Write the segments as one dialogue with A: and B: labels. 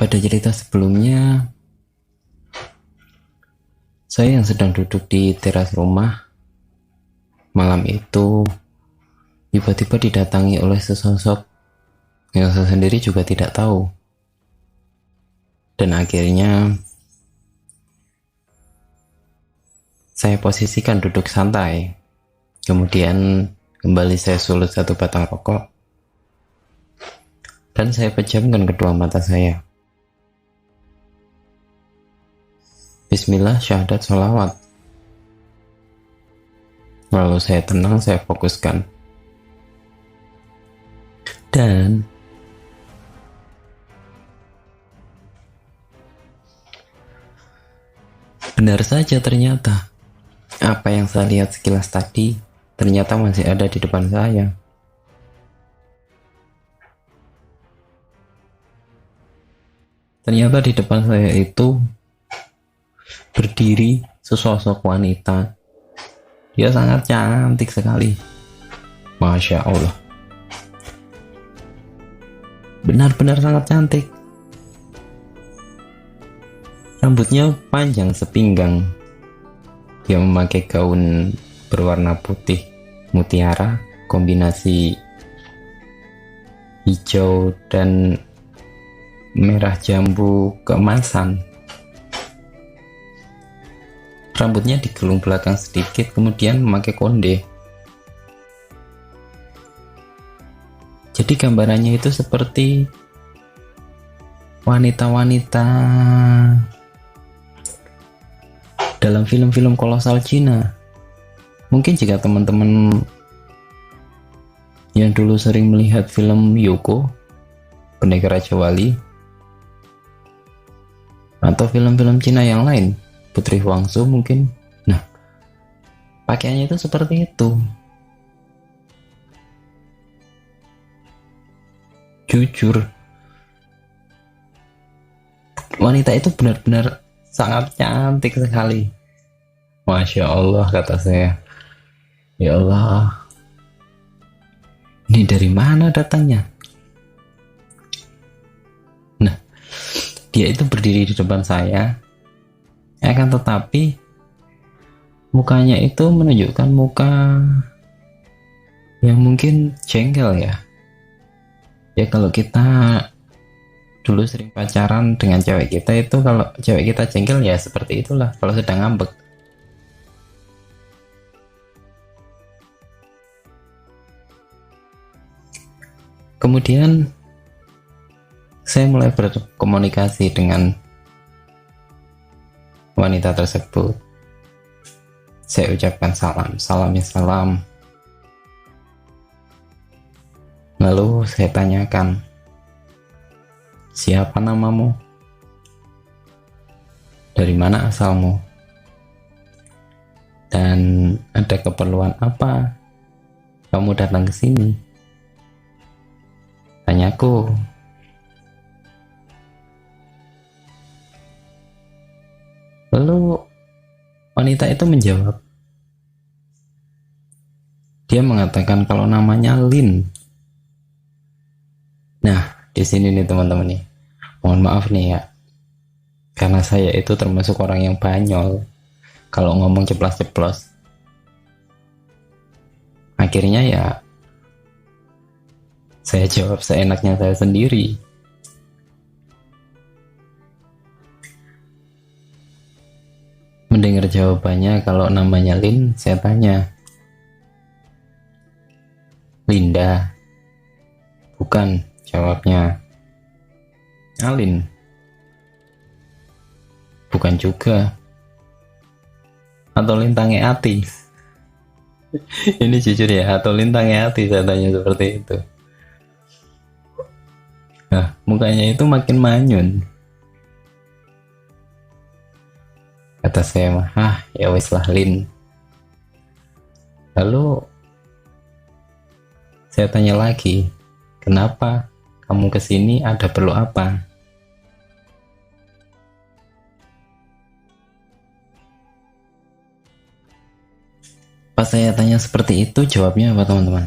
A: Pada cerita sebelumnya, saya yang sedang duduk di teras rumah. Malam itu tiba-tiba didatangi oleh sesosok yang saya sendiri juga tidak tahu. Dan akhirnya saya posisikan duduk santai. Kemudian kembali saya sulut satu batang rokok dan saya pejamkan kedua mata saya. Bismillah, syahadat, sholawat. Lalu saya tenang, saya fokuskan. Dan benar saja ternyata apa yang saya lihat sekilas tadi ternyata masih ada di depan saya. Ternyata di depan saya itu berdiri sesosok wanita. Dia sangat cantik sekali. Masya Allah. Benar-benar sangat cantik. Rambutnya panjang sepinggang. Dia memakai gaun berwarna putih mutiara, kombinasi hijau dan merah jambu keemasan. Rambutnya digelung belakang sedikit, kemudian memakai konde. Jadi gambarannya itu seperti wanita-wanita dalam film-film kolosal Cina. Mungkin jika teman-teman yang dulu sering melihat film Yoko, Pendekar Raja Wali, atau film-film Cina yang lain, Putri Huangzu mungkin. Nah, pakaiannya itu seperti itu. Jujur, wanita itu benar-benar sangat cantik sekali. Masya Allah, kata saya. Ya Allah, ini dari mana datangnya? Nah, dia itu berdiri di depan saya. Akan tetapi mukanya itu menunjukkan muka yang mungkin jengkel ya. Ya kalau kita dulu sering pacaran dengan cewek kita itu, kalau cewek kita jengkel ya seperti itulah kalau sedang ngambek. Kemudian saya mulai berkomunikasi dengan wanita tersebut. Saya ucapkan salam. Lalu saya tanyakan, siapa namamu? Dari mana asalmu? Dan ada keperluan apa kamu datang ke sini? Tanyaku. Lalu wanita itu menjawab. Dia mengatakan kalau namanya Lin. Nah, di sini nih teman-teman nih. Mohon maaf nih ya. Karena saya itu termasuk orang yang banyol. Kalau ngomong ceplas-ceplos. Akhirnya ya saya jawab seenaknya saya sendiri. Mendengar jawabannya kalau namanya Lin, saya tanya, Linda? Bukan, jawabnya. Alin? Bukan juga. Atau Lintange Ati? Ini jujur ya, atau Lintange Ati, saya tanya seperti itu. Nah, mukanya itu makin manyun. Kata saya, ya wis lah Lin. Lalu saya tanya lagi, kenapa kamu kesini, ada perlu apa? Pas saya tanya seperti itu, jawabnya apa teman-teman?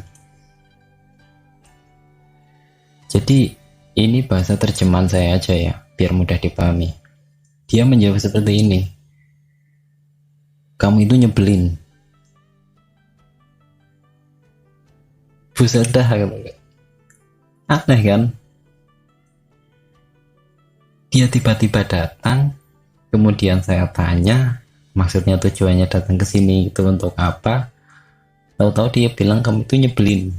A: Jadi ini bahasa terjemahan saya aja ya. biar mudah dipahami. Dia menjawab seperti ini, kamu itu nyebelin. Buset dah, aneh kan? Dia tiba-tiba datang, kemudian saya tanya, maksudnya tujuannya datang ke sini itu untuk apa? Tahu-tahu dia bilang kamu itu nyebelin.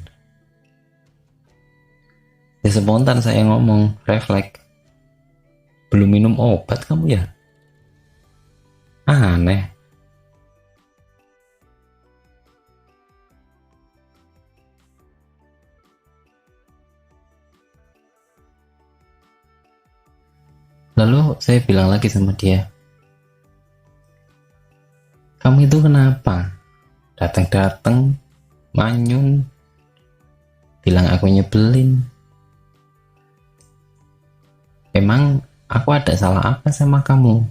A: Ya spontan saya ngomong, refleks. Belum minum obat kamu ya? Aneh. Lalu saya bilang lagi sama dia, kamu itu kenapa? Datang-datang, manyun, bilang aku nyebelin. Emang aku ada salah apa sama kamu?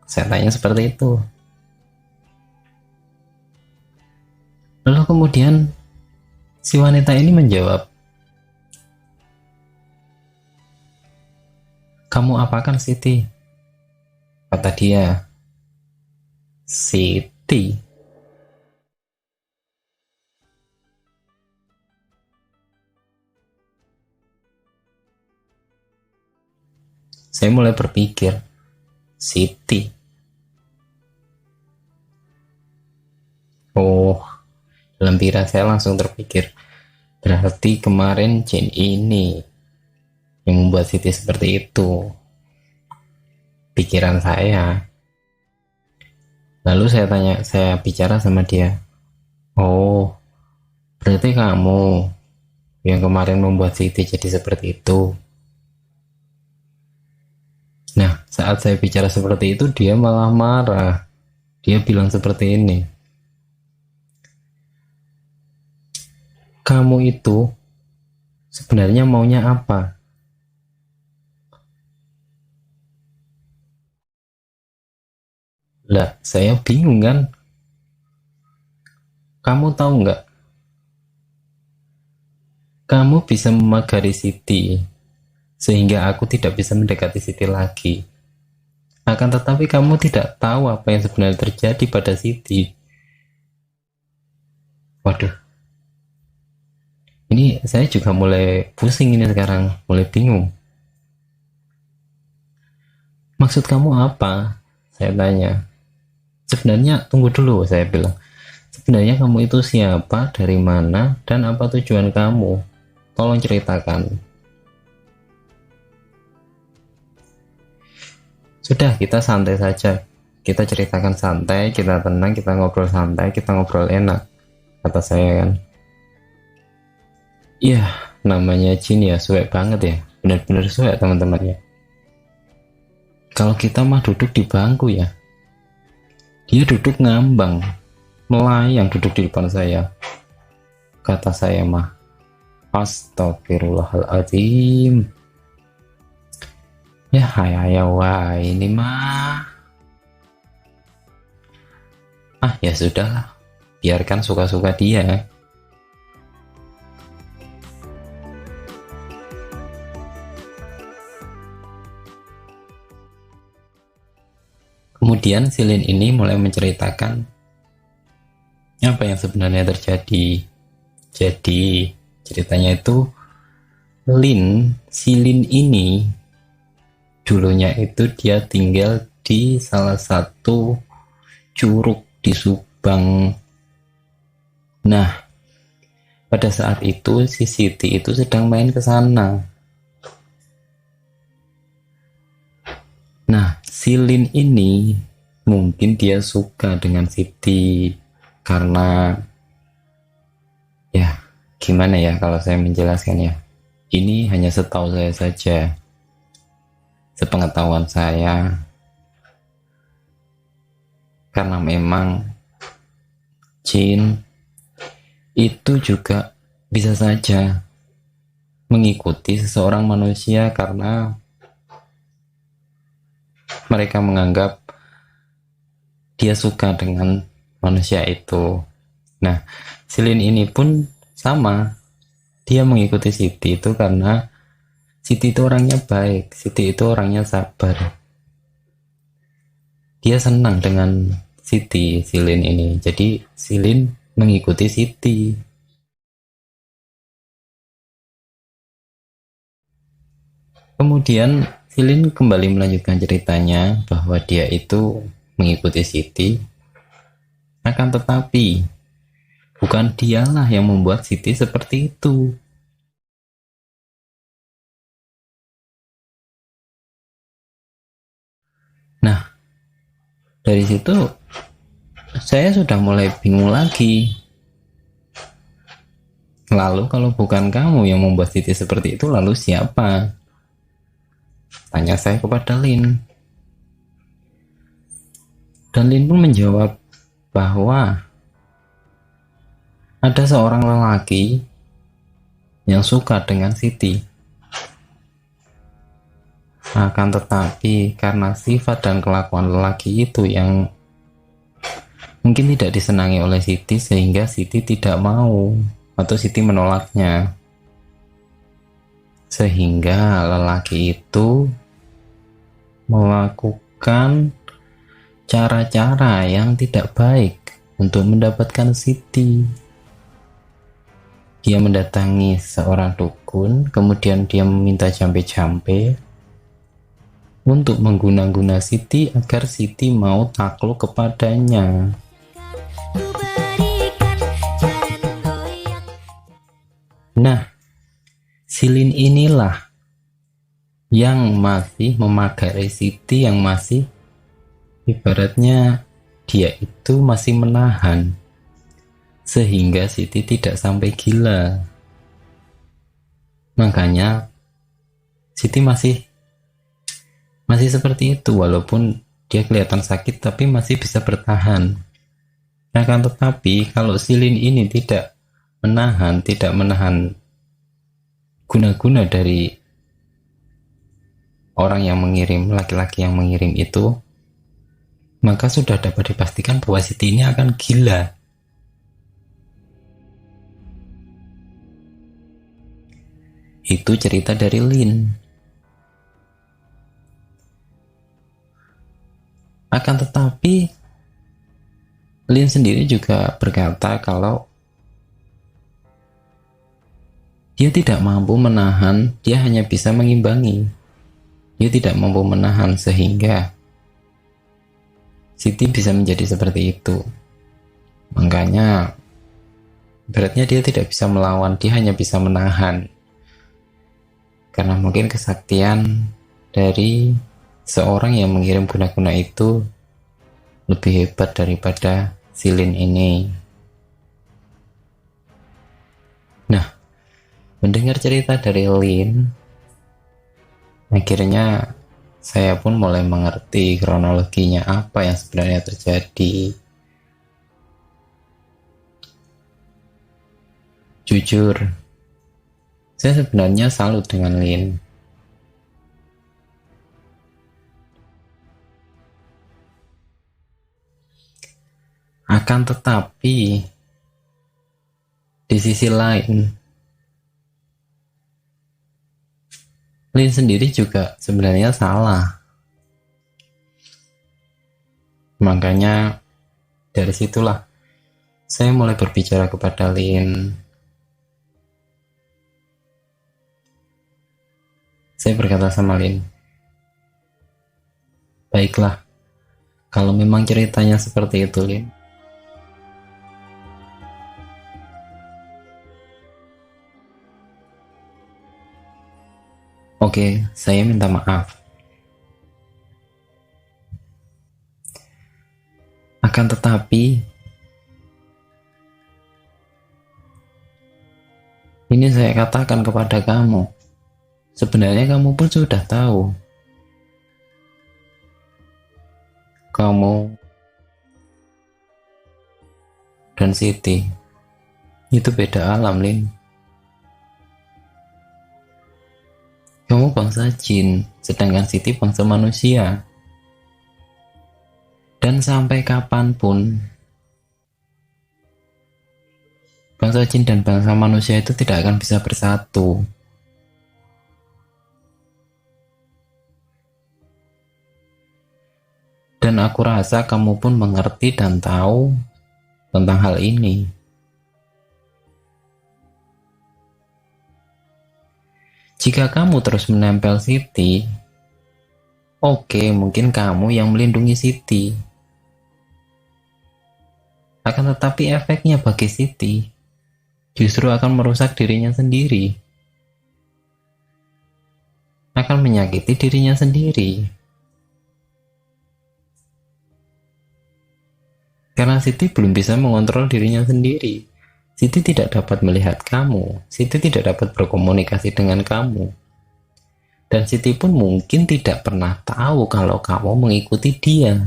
A: Saya tanya seperti itu. Lalu kemudian si wanita ini menjawab, kamu apakan Siti? Kata dia, Siti? Saya mulai berpikir, Siti? Oh, dalam pikiran saya langsung terpikir, berarti kemarin Jin ini yang membuat Siti seperti itu. Pikiran saya. Lalu saya bicara sama dia. Oh, berarti kamu yang kemarin membuat Siti jadi seperti itu. Nah, saat saya bicara seperti itu, dia malah marah. Dia bilang seperti ini. Kamu itu sebenarnya maunya apa? Lah, saya bingung kan? Kamu tahu nggak? Kamu bisa memagari Siti, sehingga aku tidak bisa mendekati Siti lagi. Akan tetapi kamu tidak tahu apa yang sebenarnya terjadi pada Siti. Waduh, ini saya juga mulai pusing ini sekarang, mulai bingung. Maksud kamu apa? Saya tanya. Sebenarnya, tunggu dulu, saya bilang. Sebenarnya kamu itu siapa, dari mana, dan apa tujuan kamu? Tolong ceritakan. Sudah, kita santai saja. Kita ceritakan santai, kita tenang, kita ngobrol santai, kita ngobrol enak. Kata saya kan. Iya, namanya Jin ya, suek banget ya. Benar-benar suek teman-teman ya. Kalau kita mah duduk di bangku ya, dia duduk ngambang, melayang duduk di depan saya. Kata saya mah, astagfirullahaladzim. Ya wah ini mah. Ya sudahlah, biarkan suka-suka dia. Kemudian si Lin ini mulai menceritakan apa yang sebenarnya terjadi. Jadi ceritanya itu si Lin ini dulunya itu dia tinggal di salah satu curug di Subang. Nah, pada saat itu si Siti itu sedang main ke sana. Nah, si Lin ini mungkin dia suka dengan Siti karena ya gimana ya kalau saya menjelaskannya. Ini hanya setahu saya saja, sepengetahuan saya, karena memang Jin itu juga bisa saja mengikuti seseorang manusia karena mereka menganggap dia suka dengan manusia itu. Nah, si Lin ini pun sama. Dia mengikuti Siti itu karena Siti itu orangnya baik, Siti itu orangnya sabar. Dia senang dengan Siti, Silin ini. Jadi Silin mengikuti Siti. Kemudian Silin kembali melanjutkan ceritanya bahwa dia itu mengikuti Siti. Akan tetapi bukan dialah yang membuat Siti seperti itu. Nah, dari situ saya sudah mulai bingung lagi. Lalu kalau bukan kamu yang membuat Siti seperti itu, lalu siapa? Tanya saya kepada Lin. Dan Lin pun menjawab bahwa ada seorang lelaki yang suka dengan Siti. Akan tetapi karena sifat dan kelakuan lelaki itu yang mungkin tidak disenangi oleh Siti, sehingga Siti tidak mau atau Siti menolaknya. Sehingga lelaki itu melakukan cara-cara yang tidak baik untuk mendapatkan Siti. Dia mendatangi seorang dukun, kemudian dia meminta jampe-jampe untuk mengguna-guna Siti agar Siti mau takluk kepadanya. Nah, Silin inilah yang masih memagari Siti, yang masih ibaratnya dia itu masih menahan sehingga Siti tidak sampai gila. Makanya Siti masih seperti itu, walaupun dia kelihatan sakit tapi masih bisa bertahan. Akan tetapi kalau Silin ini tidak menahan guna-guna dari orang yang mengirim, laki-laki yang mengirim itu, maka sudah dapat dipastikan bahwa Siti ini akan gila. Itu cerita dari Lin. Akan tetapi Lin sendiri juga berkata kalau dia tidak mampu menahan, dia hanya bisa mengimbangi. Dia tidak mampu menahan sehingga Siti bisa menjadi seperti itu. Makanya beratnya dia tidak bisa melawan, dia hanya bisa menahan. Karena mungkin kesaktian dari seorang yang mengirim guna-guna itu lebih hebat daripada Silin ini. Nah, mendengar cerita dari Lin, akhirnya saya pun mulai mengerti kronologinya apa yang sebenarnya terjadi. Jujur, saya sebenarnya salut dengan Lin. Akan tetapi di sisi lain, Lin sendiri juga sebenarnya salah. Makanya dari situlah saya mulai berbicara kepada Lin. Saya berkata sama Lin, baiklah, kalau memang ceritanya seperti itu, Lin, oke, saya minta maaf. Akan tetapi, ini saya katakan kepada kamu, sebenarnya kamu pun sudah tahu. Kamu dan Siti itu beda alam, Lin. Kamu bangsa jin, sedangkan Siti bangsa manusia. Dan sampai kapanpun, bangsa jin dan bangsa manusia itu tidak akan bisa bersatu. Dan aku rasa kamu pun mengerti dan tahu tentang hal ini. Jika kamu terus menempel Siti, oke, mungkin kamu yang melindungi Siti. Akan tetapi efeknya bagi Siti justru akan merusak dirinya sendiri. Akan menyakiti dirinya sendiri. Karena Siti belum bisa mengontrol dirinya sendiri. Siti tidak dapat melihat kamu. Siti tidak dapat berkomunikasi dengan kamu. Dan Siti pun mungkin tidak pernah tahu kalau kamu mengikuti dia,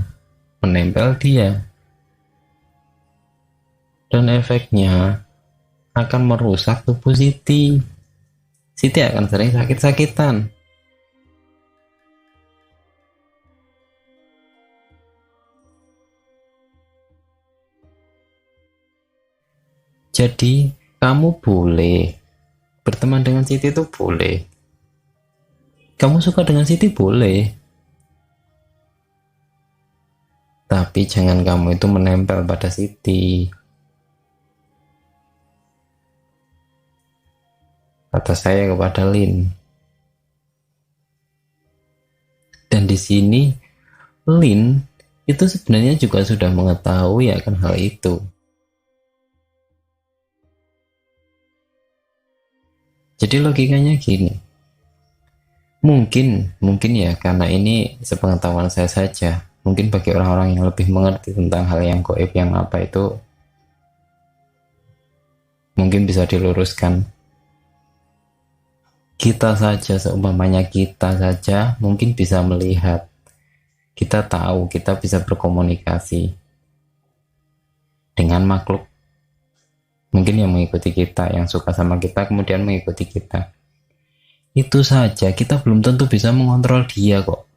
A: menempel dia. Dan efeknya akan merusak tubuh Siti. Siti akan sering sakit-sakitan. Jadi, kamu boleh berteman dengan Siti itu boleh. Kamu suka dengan Siti boleh. Tapi jangan kamu itu menempel pada Siti. Kata saya kepada Lin. Dan di sini, Lin itu sebenarnya juga sudah mengetahui akan hal itu. Jadi logikanya gini, mungkin ya karena ini sepengetahuan saya saja, mungkin bagi orang-orang yang lebih mengerti tentang hal yang gaib yang apa itu, mungkin bisa diluruskan. Kita saja, seumpamanya kita saja mungkin bisa melihat, kita tahu, kita bisa berkomunikasi dengan makhluk mungkin yang mengikuti kita, yang suka sama kita kemudian mengikuti kita. Itu saja kita belum tentu bisa mengontrol dia kok.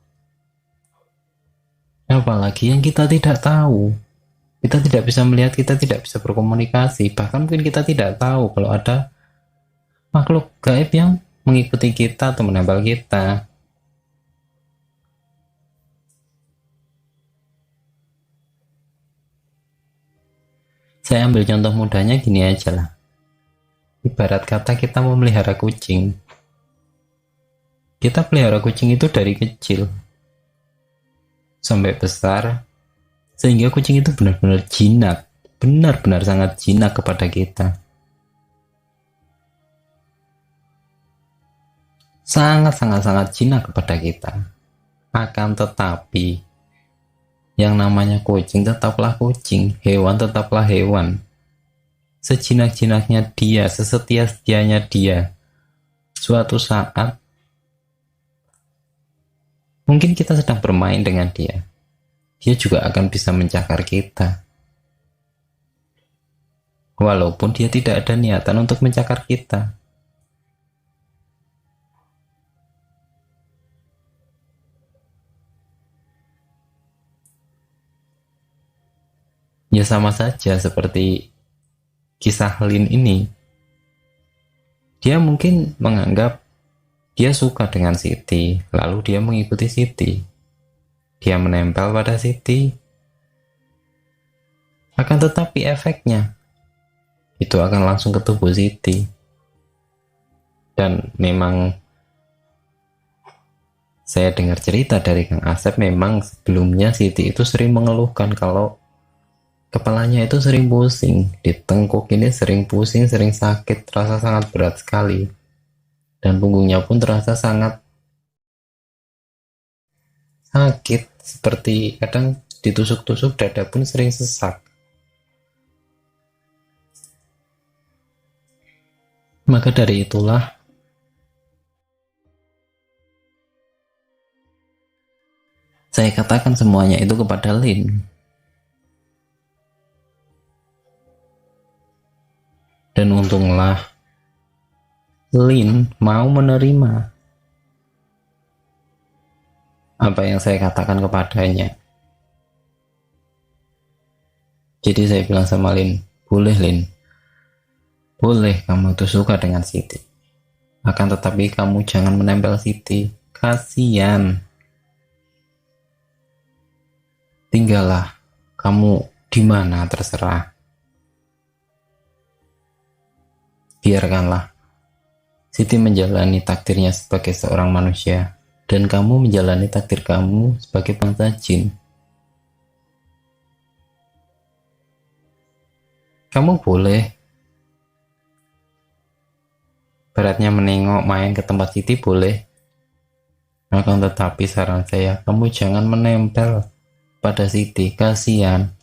A: Apalagi yang kita tidak tahu. Kita tidak bisa melihat, kita tidak bisa berkomunikasi. Bahkan mungkin kita tidak tahu kalau ada makhluk gaib yang mengikuti kita atau menempel kita. Saya ambil contoh mudahnya gini aja lah. Ibarat kata kita memelihara kucing. Kita pelihara kucing itu dari kecil sampai besar, sehingga kucing itu benar-benar jinak. Benar-benar sangat jinak kepada kita. Sangat-sangat jinak kepada kita. Akan tetapi yang namanya kucing tetaplah kucing, hewan tetaplah hewan. Sejinak-jinaknya dia, sesetia-setianya dia, suatu saat mungkin kita sedang bermain dengan dia, dia juga akan bisa mencakar kita. Walaupun dia tidak ada niatan untuk mencakar kita. Ya sama saja seperti kisah Lin ini. Dia mungkin menganggap dia suka dengan Siti, lalu dia mengikuti Siti. Dia menempel pada Siti. Akan tetapi efeknya itu akan langsung ke tubuh Siti. Dan memang saya dengar cerita dari Kang Asep, memang sebelumnya Siti itu sering mengeluhkan kalau kepalanya itu sering pusing, di tengkuk ini sering pusing, sering sakit, terasa sangat berat sekali. Dan punggungnya pun terasa sangat sakit, seperti kadang ditusuk-tusuk, dada pun sering sesak. Maka dari itulah saya katakan semuanya itu kepada Lin. Dan untunglah Lin mau menerima apa yang saya katakan kepadanya. Jadi saya bilang sama Lin, boleh Lin, boleh kamu itu suka dengan Siti. Akan tetapi kamu jangan menempel Siti, kasihan. tinggallah kamu di mana terserah. Biarkanlah Siti menjalani takdirnya sebagai seorang manusia, dan kamu menjalani takdir kamu sebagai bangsa jin. Kamu boleh beratnya menengok main ke tempat Siti boleh, akan tetapi saran saya kamu jangan menempel pada Siti, kasihan,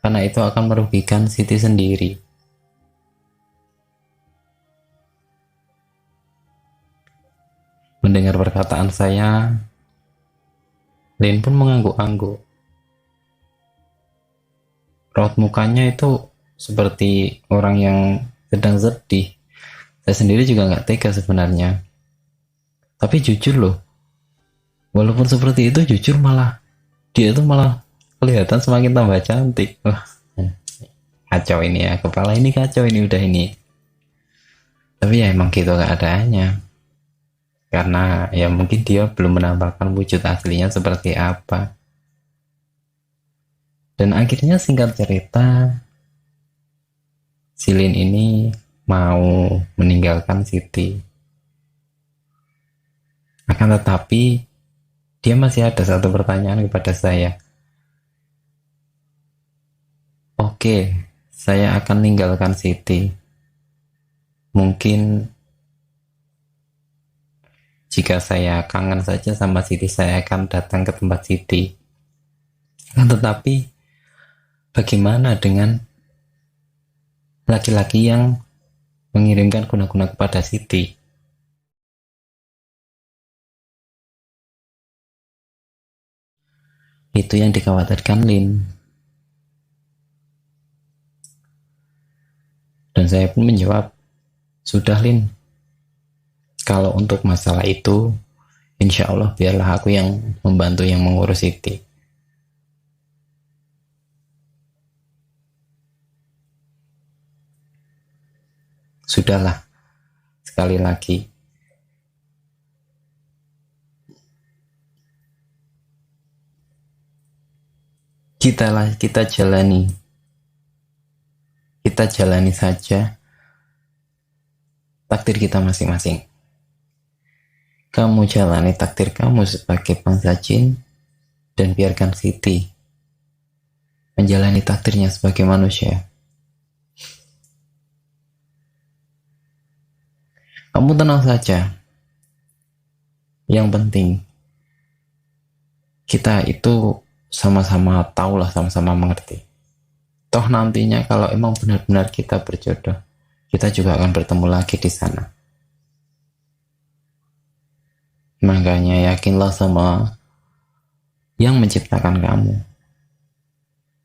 A: karena itu akan merugikan Siti sendiri. Mendengar perkataan saya, Lin pun mengangguk-angguk. Raut mukanya itu seperti orang yang sedang sedih. Saya sendiri juga nggak tega sebenarnya. Tapi jujur loh, walaupun seperti itu jujur dia itu malah kelihatan semakin tambah cantik. Wah, kacau ini ya, kepala ini kacau ini udah ini. Tapi ya emang gitu keadaannya. Karena ya mungkin dia belum menampakkan wujud aslinya seperti apa. Dan akhirnya singkat cerita, si Lin ini mau meninggalkan Siti. Akan tetapi dia masih ada satu pertanyaan kepada saya. Oke, saya akan meninggalkan Siti. Mungkin jika saya kangen saja sama Siti, saya akan datang ke tempat Siti. Tetapi bagaimana dengan laki-laki yang mengirimkan guna-guna kepada Siti? Itu yang dikhawatirkan Lin. Dan saya pun menjawab, sudah Lin, kalau untuk masalah itu, insya Allah biarlah aku yang membantu yang mengurus Siti. Sudahlah, sekali lagi. Kita jalani saja takdir kita masing-masing. Kamu jalani takdir kamu sebagai bangsa jin, dan biarkan Siti menjalani takdirnya sebagai manusia. Kamu tenang saja. Yang penting kita itu sama-sama tahulah, sama-sama mengerti. Toh nantinya kalau emang benar-benar kita berjodoh, kita juga akan bertemu lagi di sana. Makanya yakinlah sama yang menciptakan kamu.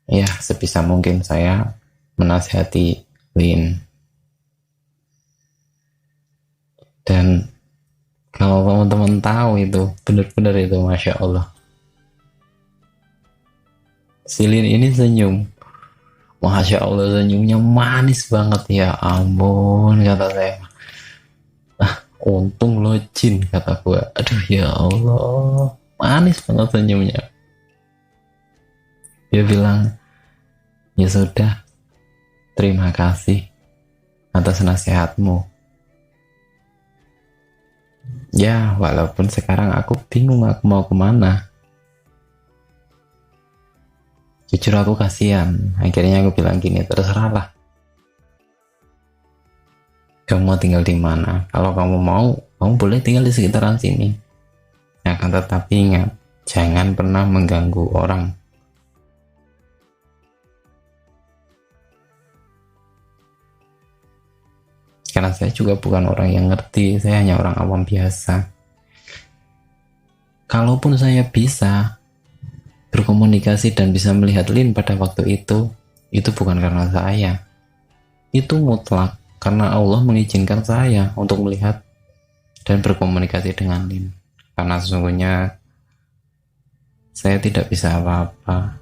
A: Ya, sebisa mungkin saya menasihati Lin. Dan kalau teman-teman tahu itu, benar-benar itu Masya Allah. Si Lin ini senyum. Masya Allah, senyumnya manis banget, ya ampun, kata saya. Untung lo jin, kata gue. Aduh ya Allah, manis banget senyumnya. Dia bilang, ya sudah, terima kasih atas nasihatmu. Ya, walaupun sekarang aku bingung aku mau kemana. Jujur aku kasihan. Akhirnya aku bilang gini, terserahlah. Kamu mau tinggal di mana? Kalau kamu mau, kamu boleh tinggal di sekitaran sini. Akan tetapi ingat, jangan pernah mengganggu orang. Karena saya juga bukan orang yang ngerti, saya hanya orang awam biasa. Kalaupun saya bisa berkomunikasi dan bisa melihat Lin pada waktu itu bukan karena saya. Itu mutlak karena Allah mengizinkan saya untuk melihat dan berkomunikasi dengan Lin. Karena sesungguhnya saya tidak bisa apa-apa.